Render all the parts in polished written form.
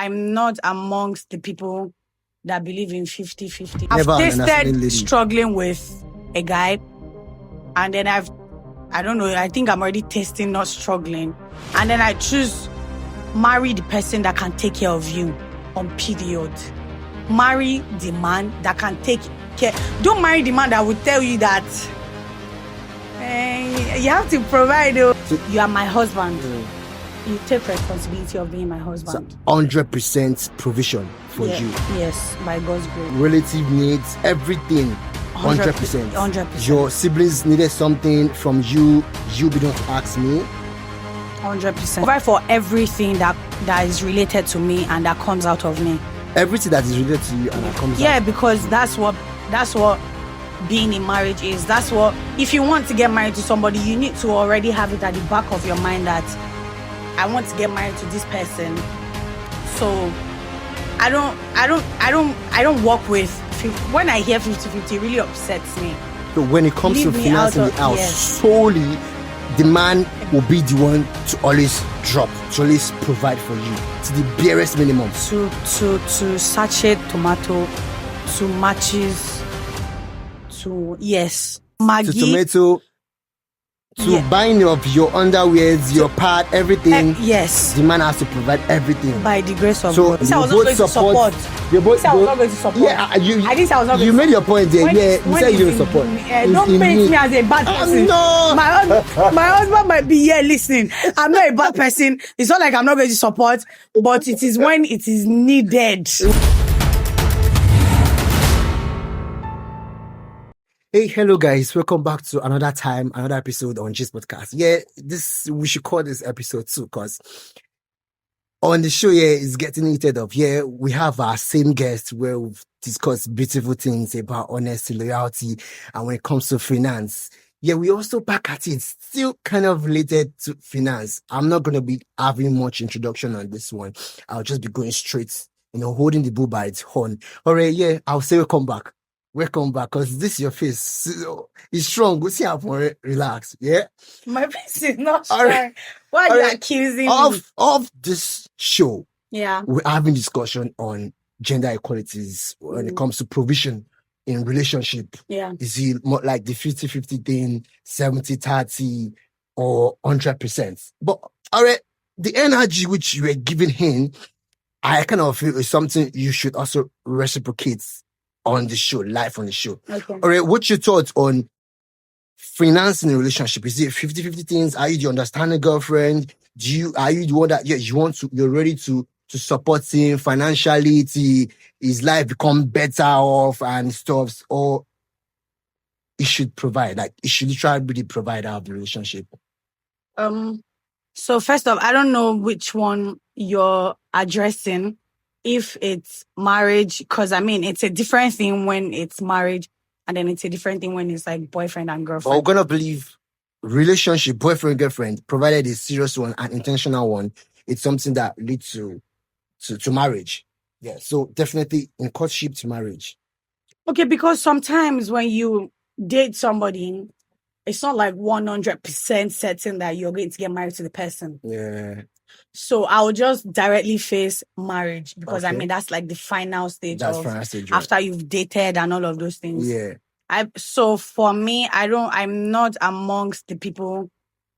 I'm not amongst the people that believe in 50-50. Never I've an understanding tasted lady. struggling with a guy, and then I don't know, I think I'm already tasting not struggling. And then I choose marry the person that can take care of you on period. Marry the man that can take care. Don't marry the man that will tell you that you have to provide. You are my husband. You take responsibility of being my husband. So 100% provision for you. Yes, by God's grace. Relative needs, everything. 100%. 100%. Your siblings needed something from you. You be don't ask me. 100%. Provide for everything that is related to me and that comes out of me. Everything that is related to you and that comes out. Yeah, because that's what being in marriage is. That's what, if you want to get married to somebody, you need to already have it at the back of your mind that I want to get married to this person. So I don't work with, when I hear 50-50, it really upsets me. So when it comes to financing the house, solely the man will be the one to always drop, to always provide for you to the barest minimum. To sachet tomato, to matches, to Maggi, to tomato, to buying of your underwears, your pad, everything. Yes. The man has to provide everything. By the grace of so God. I was not going to support. You both, I was not going to support. Yeah, I didn't say I was not going you to made your point there. You said you don't support. Don't paint me as a bad person. No. My husband might be here listening. I'm not a bad person. It's not like I'm not going to support, but it is when it is needed. Hey, hello guys, welcome back to another episode on JIST-PODCAST. Yeah, we should call this episode 2 because on the show, it's getting heated up. Yeah, we have our same guest where we've discussed beautiful things about honesty, loyalty, and when it comes to finance. Yeah, we also back at it, still kind of related to finance. I'm not going to be having much introduction on this one. I'll just be going straight, holding the bull by its horn. All right, yeah, I'll say welcome back. Welcome back, because this your face is strong. Go see how for relax, yeah? My face is not strong. Right. Why are you accusing me? Of this show, we're having discussion on gender equalities when it comes to provision in relationship. Yeah. Is it more like the 50-50 thing, 70-30, or 100%? But all right, the energy which you were giving him, I kind of feel is something you should also reciprocate on the show, live on the show. Okay. All right, what's your thoughts on financing a relationship? Is it 50-50 things? Are you the understanding girlfriend? Are you the one that you're ready to support him financially to his life become better off and stuff? Or he should provide, like he should try to be the provider of the relationship? So first off, I don't know which one you're addressing. If it's marriage, because it's a different thing when it's marriage, and then it's a different thing when it's like boyfriend and girlfriend. But we're gonna believe relationship, boyfriend, girlfriend, provided a serious one, an intentional one, it's something that leads to marriage. Yeah, so definitely in courtship to marriage. Okay, because sometimes when you date somebody, it's not like 100% certain that you're going to get married to the person. Yeah. So I'll just directly face marriage because that's like the final stage. Final stage, right? After you've dated and all of those things. Yeah. So for me, I'm not amongst the people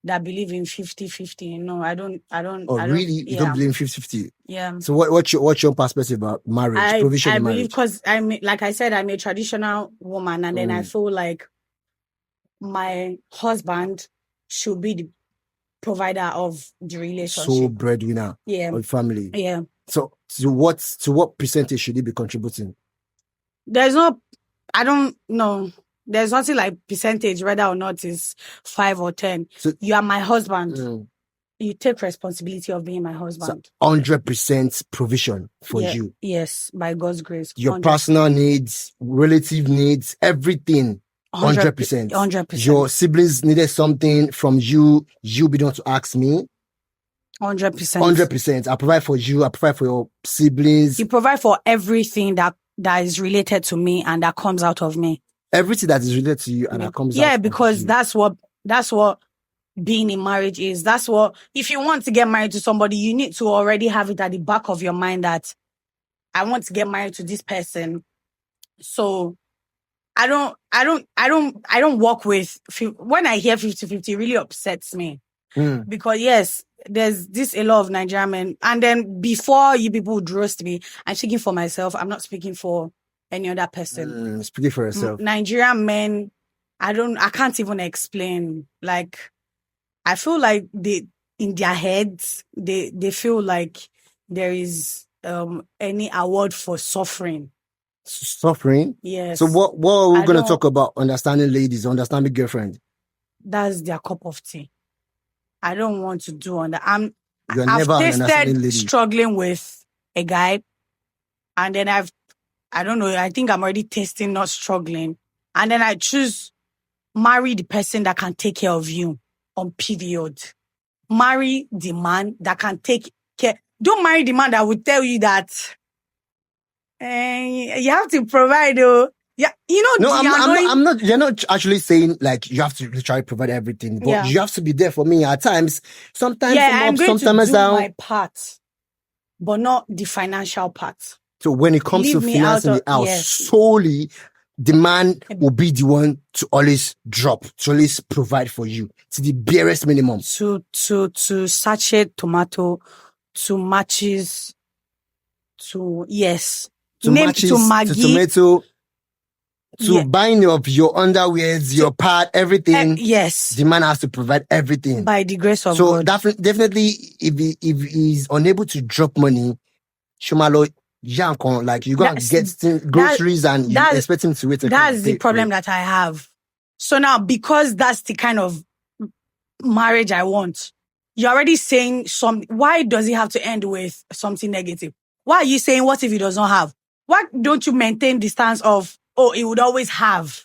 that believe in 50-50. No, I don't. Really? You don't believe in 50-50? Yeah. So what's your perspective about marriage, provision in marriage? I believe because like I said, I'm a traditional woman, and then I feel like my husband should be the provider of the relationship. So breadwinner of family. Yeah. So to what percentage should he be contributing? I don't know. There's nothing like percentage, whether or not it's 5 or 10. So, you are my husband. You take responsibility of being my husband. So 100% provision for you. Yes, by God's grace. Your 100%. Personal needs, relative needs, everything. 100%. 100%. Your siblings needed something from you. You be the one to ask me. 100%. 100%. I provide for you. I provide for your siblings. You provide for everything that is related to me and that comes out of me. Everything that is related to you and that comes out. Yeah, because that's what being in marriage is. That's what, if you want to get married to somebody, you need to already have it at the back of your mind that I want to get married to this person. So I don't work with, when I hear 50-50, it really upsets me. Because yes, there's a lot of Nigerian men. And then before you people would roast me, I'm speaking for myself. I'm not speaking for any other person. Speaking for yourself. Nigerian men, I can't even explain. Like, I feel like in their heads, they feel like there is any award for suffering. Suffering? Yes. So what are we going to talk about? Understanding ladies, understanding girlfriend. That's their cup of tea. I don't want to do on that. I've tasted struggling with a guy, and then I don't know, I think I'm already tasting not struggling. And then I choose marry the person that can take care of you on period. Marry the man that can take care. Don't marry the man that will tell you that you have to provide. Yeah, you know. No, I'm not. You're not actually saying like you have to try to provide everything, but you have to be there for me at times. Sometimes I'm going sometimes to do my part, but not the financial part. So when it comes to financing the house, solely the man will be the one to always drop, to always provide for you to the barest minimum. To sachet tomato, to matches, to matches, to Maggi, to tomato, to buying of your underwears, your pad, everything. Yes. The man has to provide everything. By the grace of God. So definitely, if he's unable to drop money, Shumalo, like you're going to get groceries and you expect him to wait. That's the problem that I have. So now, because that's the kind of marriage I want, you're already saying why does it have to end with something negative? Why are you saying, what if he does not have? Why don't you maintain the stance of, he would always have?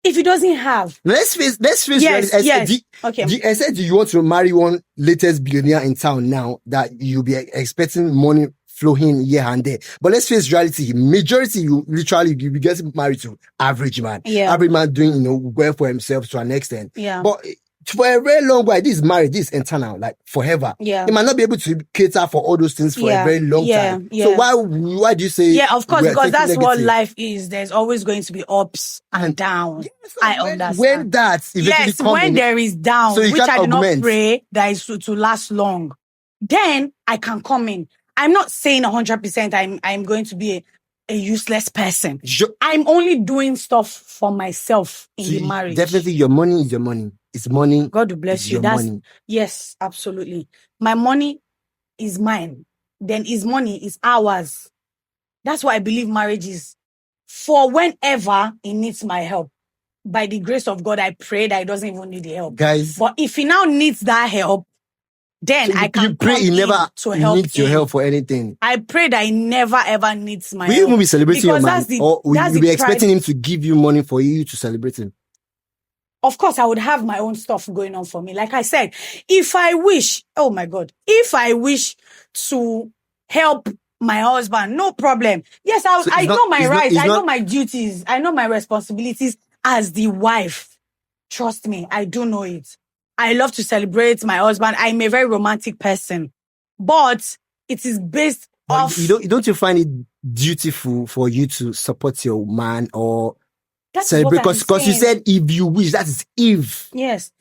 If he doesn't have. Let's face reality. Okay. I said you want to marry one latest billionaire in town now that you'll be expecting money flowing here and there. But let's face reality. Majority, you'll be getting married to average man. Yeah. Average man doing, well for himself to an extent. Yeah. But for a very long while, this marriage, this internal, like forever. Yeah. He might not be able to cater for all those things for a very long time. Yeah. So why do you say? Yeah, of course, because that's negative? What life is. There's always going to be ups and downs. So I understand. When that eventually when there is down, so which I do not pray that is to last long, then I can come in. I'm not saying 100% I'm going to be a useless person. I'm only doing stuff for myself in the marriage. Definitely, your money is your money. It's money. God will bless you. Money. Yes, absolutely. My money is mine. Then his money is ours. That's why I believe marriage is for whenever he needs my help. By the grace of God, I pray that he doesn't even need the help. Guys. But if he now needs that help, then I can pray he never to help needs your help for anything. I pray that he never ever needs my help. Will you even be celebrating your man? Or will you be expecting him to give you money for you to celebrate him? Of course, I would have my own stuff going on for me. Like I said, if I wish to help my husband, no problem. Yes, I know my rights. I know my duties. I know my responsibilities as the wife. Trust me, I do know it. I love to celebrate my husband. I'm a very romantic person. But it is based off... Don't you find it dutiful for you to support your man or... That's celebrate, because you said if you wish, that is if. Yes.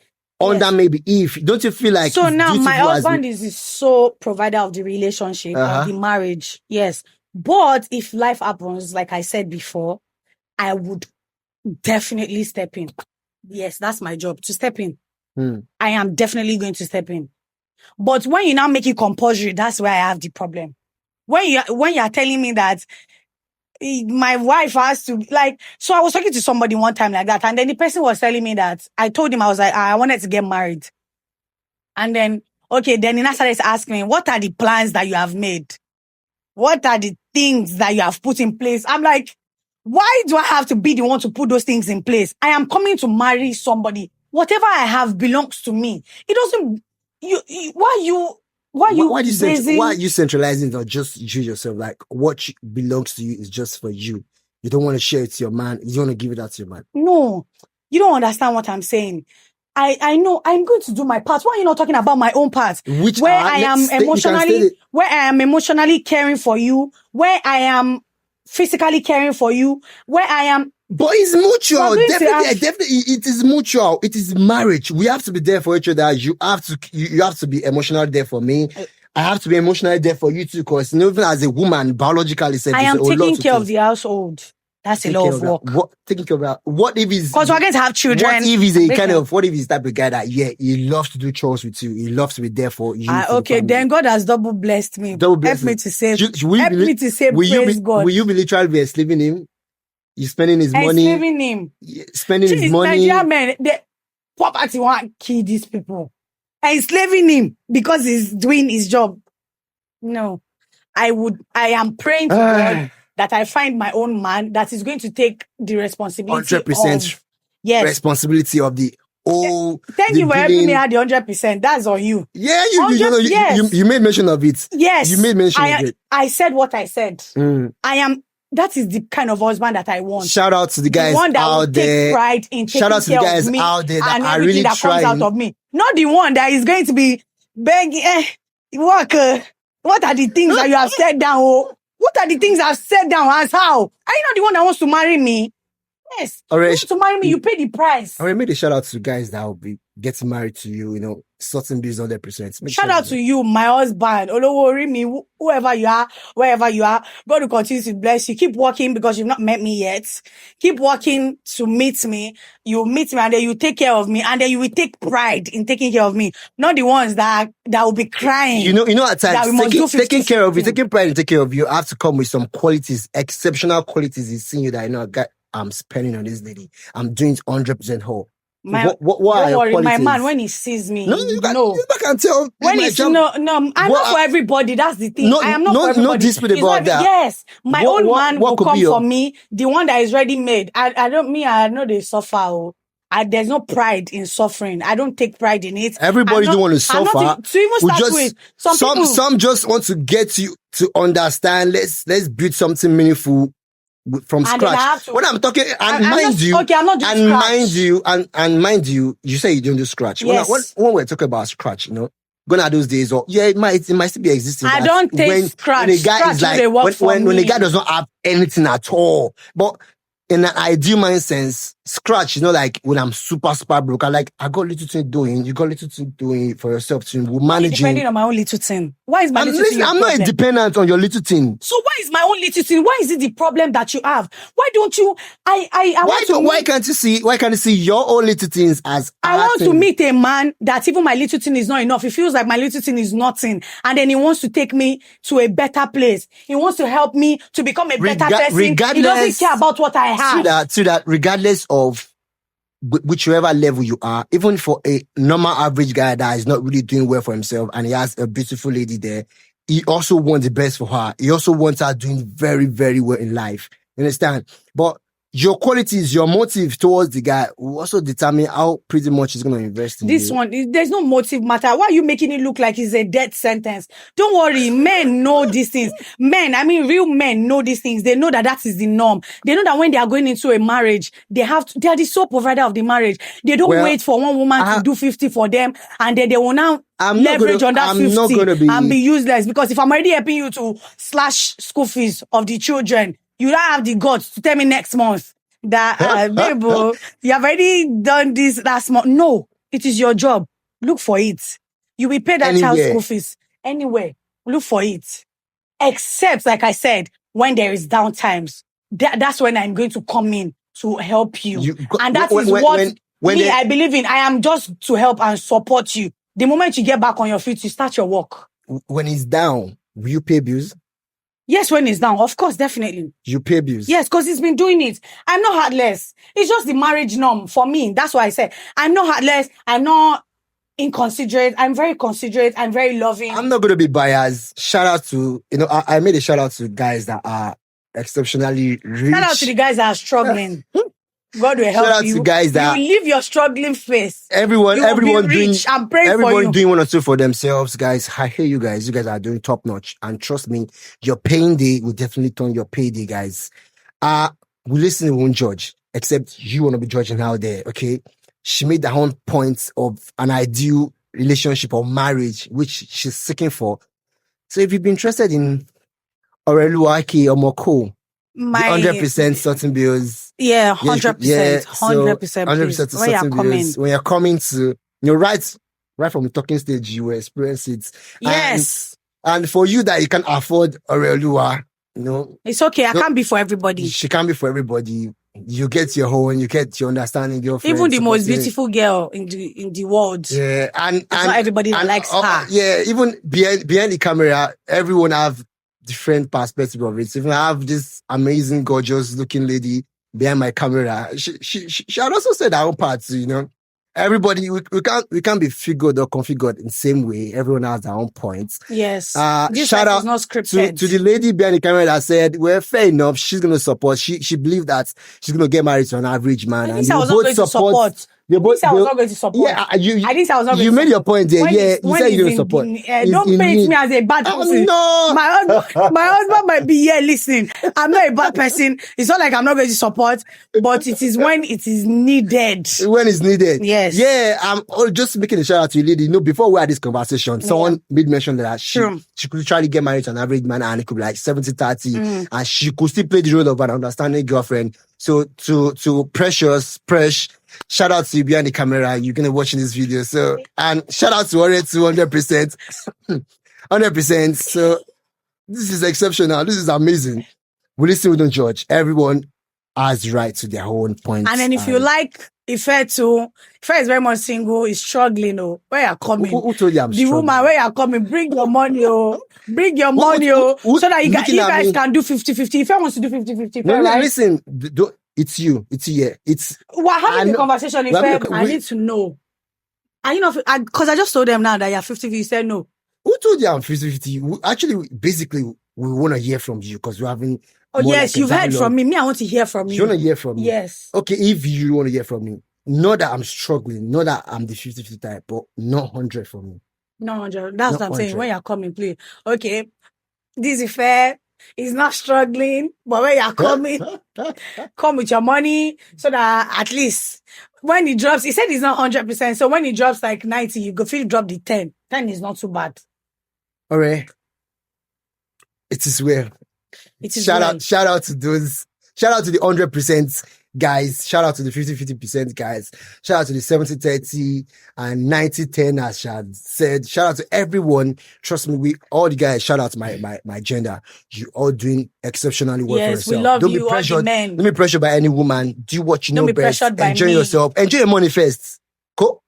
That maybe if. Don't you feel like so now my husband is the sole provider of the relationship, of the marriage. Yes. But if life happens, like I said before, I would definitely step in. Yes, that's my job, to step in. I am definitely going to step in. But when you now make it compulsory, that's where I have the problem. When you are telling me that my wife has to, so I was talking to somebody one time like that, and then the person was telling me that, I told him, I was like, I wanted to get married. And then, then he started asking me, what are the plans that you have made? What are the things that you have put in place? I'm like, why do I have to be the one to put those things in place? I am coming to marry somebody. Whatever I have belongs to me. It doesn't, why are you centralizing it or just you yourself? Like what belongs to you is just for you. You don't want to share it to your man. You don't want to give it out to your man. No, you don't understand what I'm saying. I know I'm going to do my part. Why are you not talking about my own part? Which where are, I am let's state- you can state emotionally, it. where I am emotionally caring for you, where I am physically caring for you, where I am. But it's mutual. We're going to Definitely, it is mutual. It is marriage. We have to be there for each other. You have to be emotionally there for me. I have to be emotionally there for you too, because even as a woman, biologically, I am taking care of the household. That's a lot of work. Taking care of that. What if he's... Because we're going to have children. What if he's a kind of... What if he's that big guy that, yeah, he loves to do chores with you. He loves to be there for you. Okay, then God has double blessed me. Help me to say, praise God. Will you be literally be enslaving him? You're spending his money. Enslaving him. Spending his money. Nigerian men, the poverty want to kill these people. Enslaving him because he's doing his job. No. I am praying to God that I find my own man that is going to take the responsibility 100% responsibility of the whole... Thank you for helping me at the 100%. That's on you. Yeah, you made mention of it. Yes. You made mention of it. I said what I said. That is the kind of husband that I want. Shout out to the guys one that out will there. Take pride in taking Shout out to the care guys of me out there that and are everything really that trying. comes out of me. Not the one that is going to be begging. What are the things that you have said down? What are the things I've said down? As how? Are you not the one that wants to marry me? Yes. All right. You want to marry me, you pay the price. All right, make a shout out to guys that will be getting married to you, sorting bills 100%. Shout out to you, my husband. Olowori me, whoever you are, wherever you are. God will continue to bless you. Keep working because you've not met me yet. Keep working to meet me. You meet me and then you take care of me and then you will take pride in taking care of me. Not the ones that will be crying. At times, taking care of you, taking pride in taking care of you, have to come with some qualities, exceptional qualities in seeing you that, I'm spending on this lady. I'm doing it 100% whole. What don't worry, my man, when he sees me, you can tell. When he's I'm not for everybody. That's the thing. I am not for everybody. No dispute about that. Yes, my own man will come for me. The one that is ready made. I know they suffer. There's no pride in suffering. I don't take pride in it. Everybody don't want to suffer. To even start with, some just want to get you to understand. Let's build something meaningful from scratch. When I'm talking, mind you, you say you don't do scratch. Yes. When we're talking about scratch, gone are those days, it might still be existing. I don't take scratch. When a guy is like, when a guy does not have anything at all, but in an ideal mind sense, scratch, like when I'm super broke, I got little thing doing, you got little thing doing for yourself to manage. Depending on my own little thing. Why is my little thing? I'm not dependent on your little thing. So why is my own little thing? Why is it the problem that you have? Why don't you? Why can't you see your own little things as? I want to meet a man that even my little thing is not enough. He feels like my little thing is nothing, and then he wants to take me to a better place. He wants to help me to become a better person. He doesn't care about what I have. To that, regardless of whichever level you are, even for a normal average guy that is not really doing well for himself and he has a beautiful lady there, he also wants the best for her. He also wants her doing very, very well in life. You understand? But your qualities, your motive towards the guy will also determine how pretty much he's going to invest in this you. one. There's no motive matter. Why are you making it look like it's a death sentence? Don't worry. Men know these things. Real men know these things. They know that is the norm. They know that when they are going into a marriage, they are the sole provider of the marriage. They don't wait for one woman to do 50 for them and then they will now leverage on that 50 and be useless. Because if I'm already helping you to slash school fees of the children, you don't have the guts to tell me next month that, babe, you have already done this last month. No, it is your job. Look for it. You will pay that child's school fees anywhere. Look for it. Except, like I said, when there is downtimes, that's when I'm going to come in to help you. And that is what I believe in. I am just to help and support you. The moment you get back on your feet, you start your work. When it's down, will you pay bills? Yes, when it's down, of course, definitely. You pay bills? Yes, because he's been doing it. I'm not heartless. It's just the marriage norm for me. That's why I said I'm not heartless. I'm not inconsiderate. I'm very considerate. I'm very loving. I'm not going to be biased. Shout out to, I made a shout out to guys that are exceptionally rich. Shout out to the guys that are struggling. God will help you. Shout out to guys that you leave your struggling face. Everyone doing. I'm praying for you. Everyone doing one or two for themselves, guys. I hear you guys. You guys are doing top notch, and trust me, your paying day will definitely turn your payday, guys. We listen, we won't judge, except you want to be judging out there. Okay, she made her own point of an ideal relationship or marriage, which she's seeking for. So if you've been interested in Oreluwaki or Moko, the 100% certain bills. Yeah, 100%. 100%. 100% to certain bills. When you're coming to, right from the talking stage, you will experience it. Yes. And for you that you can afford Oreluwa, it's okay. I can't be for everybody. She can't be for everybody. You get your own, you get your understanding girlfriend. Even the most beautiful girl in the world. Yeah, and not everybody that likes her. Yeah, even behind the camera, everyone have different perspective of it. So if I have this amazing, gorgeous looking lady behind my camera, she had also said her own part, Everybody, we can't be figured or configured in the same way. Everyone has their own points. Yes. This shout out not scripted. To the lady behind the camera that said, well, fair enough, she's going to support. She believed that she's going to get married to an average man. And I was not going to support. I was not going to support. Yeah, I didn't say I was not going to You made your point there. You said you don't support. Don't paint me as a bad person. No. My husband might be here listening. I'm not a bad person. It's not like I'm not going to support, but it is when it is needed. When it's needed. Yes. Yeah, I'm just making a shout out to a lady. Before we had this conversation, someone made mention that she could try to get married to an average man and it could be like 70-30 and she could still play the role of an understanding girlfriend. So to Precious, shout out to you behind the camera. You're going to watch this video. So, and shout out to Ore 200%. 100%. So this is exceptional. This is amazing. We listen, we don't judge. Everyone has right to their own points. And then if you like Ife too, Ife is very much single, is struggling, where you're coming. Who told you I'm struggling? Woman, where you're coming, bring your money, Bring your money, so that you guys can do 50-50. Ife wants to do 50-50, no, right? Listen, it's you. We're having the conversation, Ife. I need to know. Are you not, because I just told them now that you're 50-50, you said no. Who told you I'm 50-50? Actually, basically, we want to hear from you because we're having. Oh, yes, you've heard from me. I want to hear from you. You want to hear from me? Yes. Okay, if you want to hear from me, not that I'm struggling, not that I'm the 50-50 type, but not 100 for me. Not 100. That's what I'm saying. When you're coming, please. Okay, this is fair. He's not struggling, but when you're coming, come with your money so that at least when he drops, he said he's not 100%. So when he drops like 90, you go feel drop the 10. 10 is not too bad. All right. It is well. Shout out to those. Shout out to the 100% guys. Shout out to the 50-50% guys. Shout out to the 70-30 and 90-10 as Shad said. Shout out to everyone. Trust me, all the guys, shout out to my gender. You all doing exceptionally well for yourself. We love Don't you, be pressured. all the men. Don't be pressured by any woman. Do what you know best. Don't be pressured by Enjoy me. yourself. Enjoy your money first. Cool.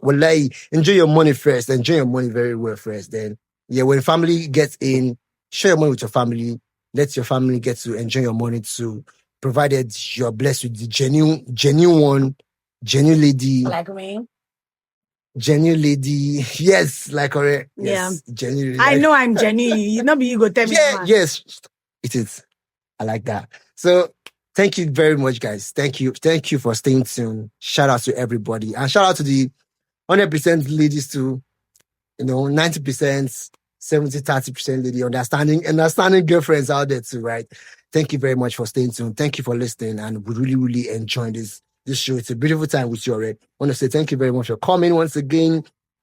Wallahi, enjoy your money first. Enjoy your money very well first. Then, yeah, when family gets in, share your money with your family. Let your family get to enjoy your money too, provided you're blessed with the genuine lady. Like me? Genuine lady. Yes, like her. Yes, yeah. Genuine. I know I'm genuine. You know me, you go tell me. Yeah, yes, it is. I like that. So, thank you very much, guys. Thank you for staying tuned. Shout out to everybody. And shout out to the 100% ladies too. 90%. 70-30% lady, understanding girlfriends out there too, right? Thank you very much for staying tuned. Thank you for listening, and we really, really enjoyed this show. It's a beautiful time with you already. I want to say thank you very much for coming once again.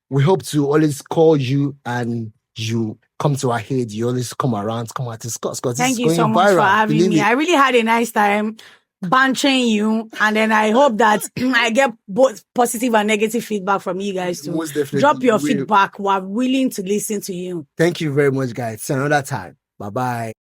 We hope to always call you and you come to our head. You always come around, come out to discuss. Thank you so much for having me. I really had a nice time bantering you, and then I hope that I get both positive and negative feedback from you guys too. Most definitely. Drop your feedback. We're willing to listen to you. Thank you very much, guys. See you another time. Bye-bye.